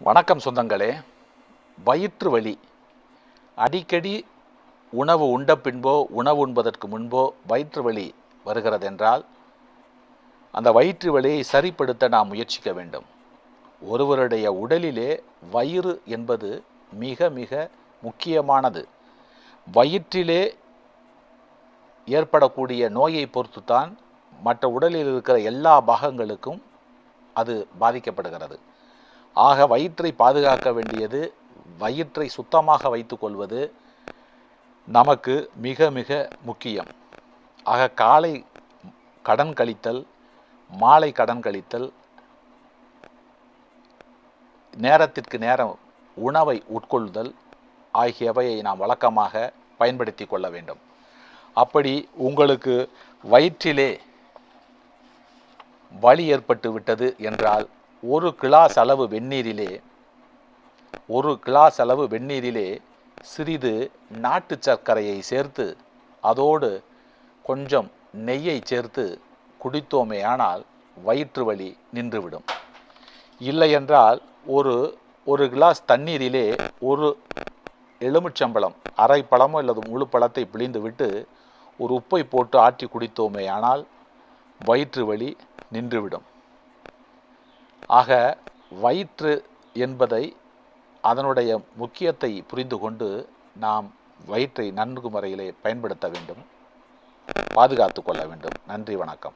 வணக்கம் சொந்தங்களே. வயிற்று வலி அடிக்கடி உணவு உண்ட பின்போ உணவு உண்பதற்கு முன்போ வயிற்று வலி வருகிறது என்றால் அந்த வயிற்று வலியை சரிப்படுத்த நாம் முயற்சிக்க வேண்டும். ஒருவருடைய உடலிலே வயிறு என்பது மிக மிக முக்கியமானது. வயிற்றிலே ஏற்படக்கூடிய நோயை பொறுத்துத்தான் மற்ற உடலில் இருக்கிற எல்லா பாகங்களுக்கும் அது பாதிக்கப்படுகிறது. ஆக வயிற்றை பாதுகாக்க வேண்டியது, வயிற்றை சுத்தமாக வைத்து கொள்வது நமக்கு மிக மிக முக்கியம். ஆக காலை கடன் கழித்தல், மாலை கடன் கழித்தல், நேரத்திற்கு நேரம் உணவை உட்கொள்ளுதல் ஆகியவையை நாம் வழக்கமாக பயன்படுத்தி கொள்ள வேண்டும். அப்படி உங்களுக்கு வயிற்றிலே வலி ஏற்பட்டு விட்டது என்றால் ஒரு கிளாஸ் அளவு வெந்நீரிலே சிறிது நாட்டு சர்க்கரையை சேர்த்து அதோடு கொஞ்சம் நெய்யை சேர்த்து குடித்தோமேயானால் வயிற்று வலி நின்றுவிடும். இல்லையென்றால் ஒரு கிளாஸ் தண்ணீரிலே ஒரு எலுமிச்சம்பழம், அரை பழமோ அல்லது முழு பழத்தை பிழிந்து விட்டு ஒரு உப்பை போட்டு ஆற்றி குடித்தோமேயானால் வயிற்று வலி நின்றுவிடும். ஆக வயிற்று என்பதை, அதனுடைய முக்கியத்தை புரிந்து கொண்டு நாம் வயிற்றை நன்கு முறையிலே பயன்படுத்த வேண்டும், பாதுகாத்து கொள்ள வேண்டும். நன்றி, வணக்கம்.